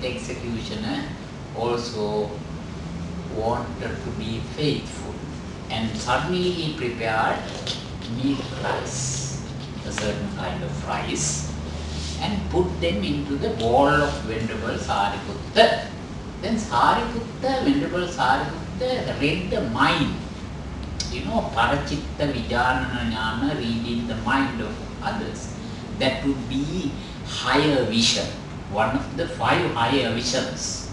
that executioner also wanted to be faithful, and suddenly he prepared meat rice, a certain kind of rice, and put them into the bowl of Venerable Sariputta. Then Venerable Sariputta read the mind. You know, Parachitta Vijanana Jnana, reading the mind of others. That would be higher vision, one of the 5 higher visions.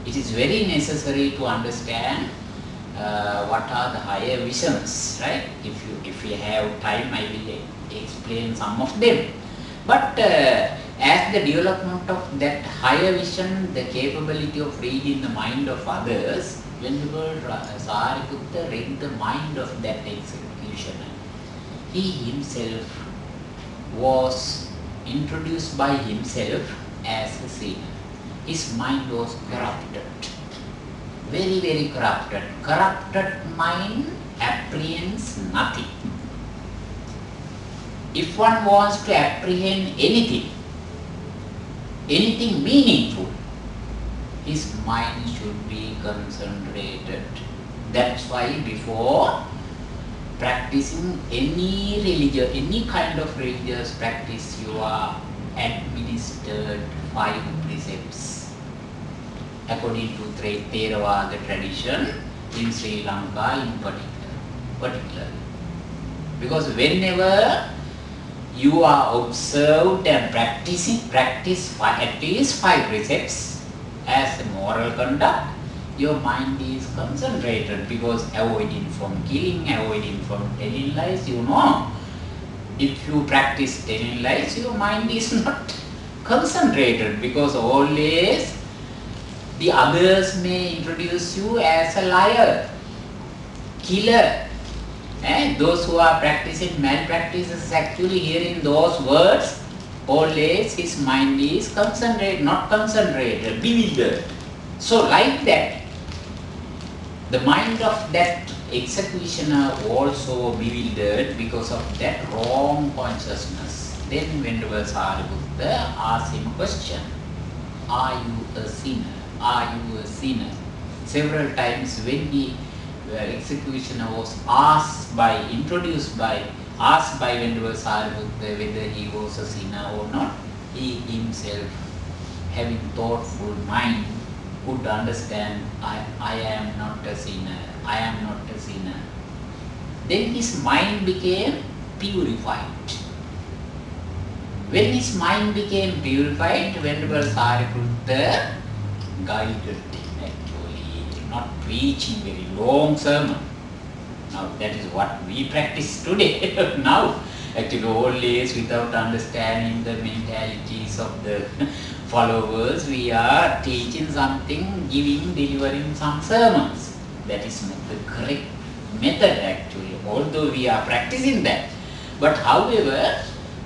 It is very necessary to understand what are the higher visions, right? If we have time, I will explain some of them. But as the development of that higher vision, the capability of reading the mind of others, Venerable Sariputta read the mind of that executioner. He himself was introduced by himself as a sinner. His mind was corrupted, very, very corrupted. Corrupted mind apprehends nothing. If one wants to apprehend anything meaningful, his mind should be concentrated. That's why before practicing any religion, any kind of religious practice, you are administered 5 precepts according to Theravada tradition in Sri Lanka in particular. Because whenever you are observed and practice at least 5 precepts as a moral conduct, your mind is concentrated, because avoiding from killing, avoiding from telling lies, you know. If you practice telling lies, your mind is not concentrated, because always the others may introduce you as a liar, killer. Those who are practicing malpractices, actually hearing those words, always his mind is not concentrated, bewildered. So like that, the mind of that executioner also bewildered because of that wrong consciousness. Then Venerable Sariputta asked him a question: are you a sinner? Are you a sinner? Several times when the executioner was asked by Venerable Sariputta whether he was a sinner or not, he himself, having thoughtful mind, could understand, I am not a sinner, I am not a sinner. Then his mind became purified. When his mind became purified, Venerable Sariputta guided him, actually, not preaching very long sermon. Now that is what we practice today. Now, actually always without understanding the mentalities of the followers, we are teaching something, delivering some sermons. That is not the correct method, actually, although we are practicing that. But however,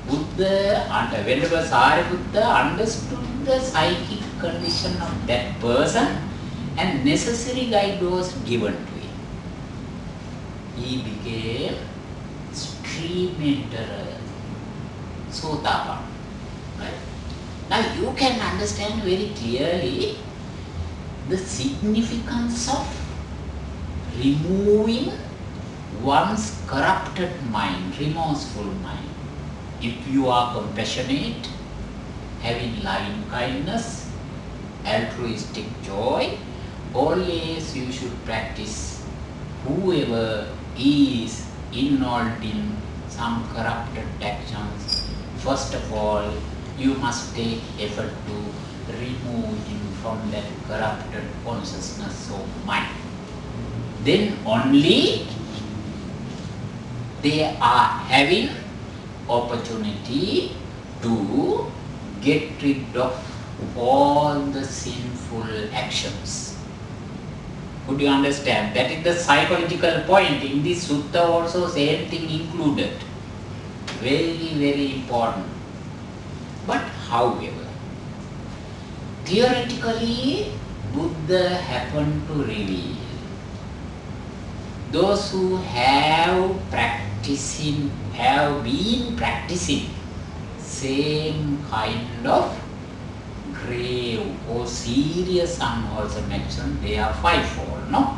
Buddha and Venerable Sariputta understood the psychic condition of that person, and necessary guide was given to him. He became stream enterer, Sotapan. Right? Now you can understand very clearly the significance of removing one's corrupted mind, remorseful mind. If you are compassionate, having loving kindness, altruistic joy, always you should practice. Whoever is involved in some corrupted actions, first of all, you must take effort to remove him from that corrupted consciousness of mind. Then only they are having opportunity to get rid of all the sinful actions. Could you understand? That is the psychological point. In this sutta also same thing included. Very, very important. But however, theoretically, Buddha happened to reveal those who have been practicing same kind of grave or serious unwholesome action, they are fivefold, no?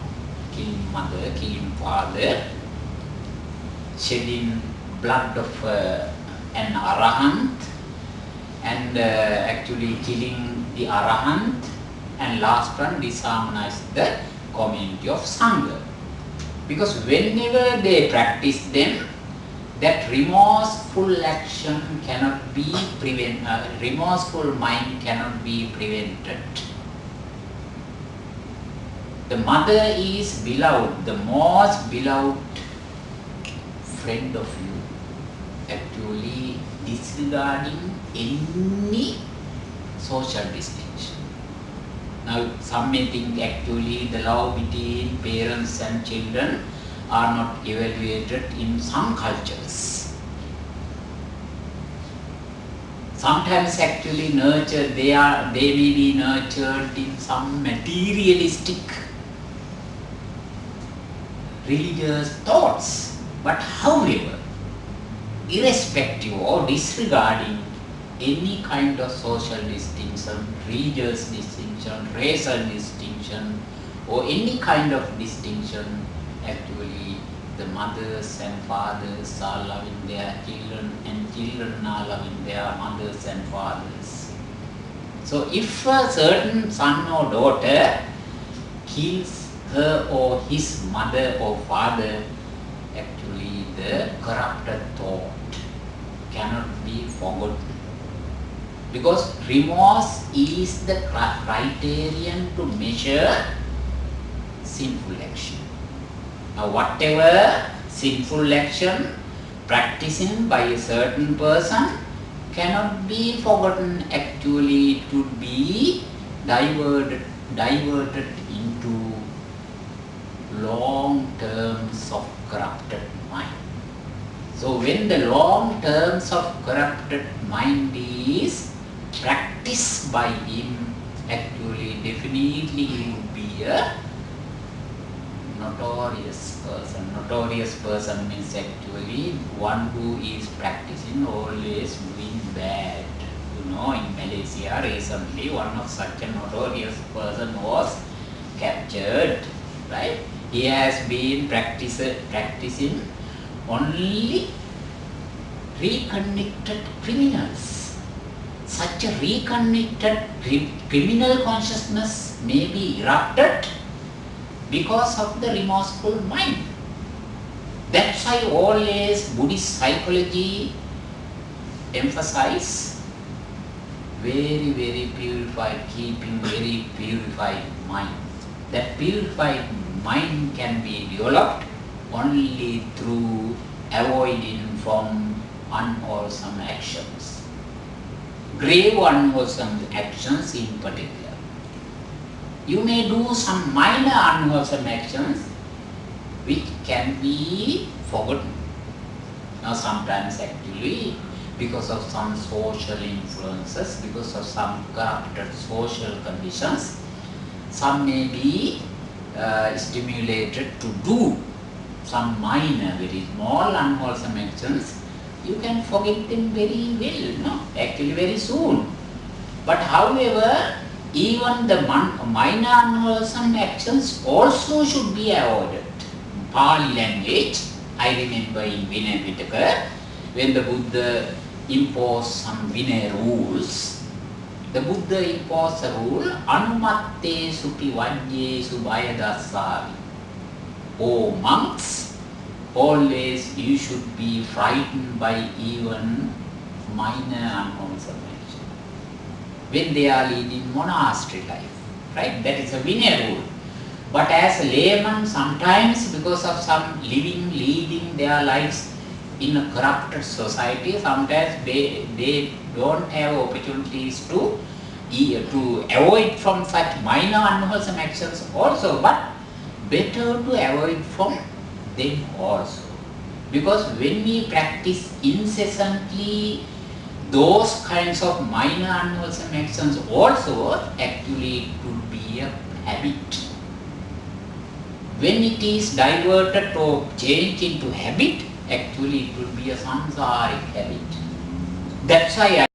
Killing mother, killing father, shedding blood of an arahant, and actually killing the arahant, and last one, disharmonize the community of Sangha. Because whenever they practice them, that remorseful action cannot be remorseful mind cannot be prevented. The mother is beloved, the most beloved friend of you, actually disregarding any social distinction. Now, some may think actually the love between parents and children are not evaluated in some cultures. Sometimes actually nurtured, they may be nurtured in some materialistic religious thoughts. But however, irrespective or disregarding any kind of social distinction, religious distinction, racial distinction, or any kind of distinction, actually the mothers and fathers are loving their children, and children are loving their mothers and fathers. So if a certain son or daughter kills her or his mother or father, actually the corrupted thought cannot be forgotten. Because remorse is the criterion to measure sinful action. Now, whatever sinful action practicing by a certain person cannot be forgotten. Actually, it would be diverted into long terms of corrupted mind. So, when the long terms of corrupted mind is practiced by him, actually, definitely he would be a notorious person. Notorious person means actually one who is practicing always doing bad. You know, in Malaysia recently, one of such a notorious person was captured, right? He has been practicing only reconnected criminals. Such a reconnected criminal consciousness may be erupted because of the remorseful mind. That's why always Buddhist psychology emphasize very, very purified, keeping very purified mind. That purified mind can be developed only through avoiding from unwholesome actions. Grave unwholesome actions in particular. You may do some minor unwholesome actions which can be forgotten. Now sometimes actually because of some social influences, because of some corrupted social conditions, some may be stimulated to do some minor, very small unwholesome actions. You can forget them very well, no? Actually very soon. But however, even the minor unwholesome actions also should be avoided. In Pali language, I remember in Vinaya Pitaka, when the Buddha imposed some Vinaya rules, the Buddha imposed a rule, Anumatte supi vajye subhayadasavi. O monks, always you should be frightened by even minor unwholesome action when they are leading monastery life, right? That is a Vinaya rule. But as a layman, sometimes because of some leading their lives in a corrupted society, sometimes they don't have opportunities to avoid from such minor unwholesome actions also, but better to avoid from them also. Because when we practice incessantly those kinds of minor unwholesome actions also, actually it would be a habit. When it is diverted or changed into habit, actually it will be a samsaric habit. That's why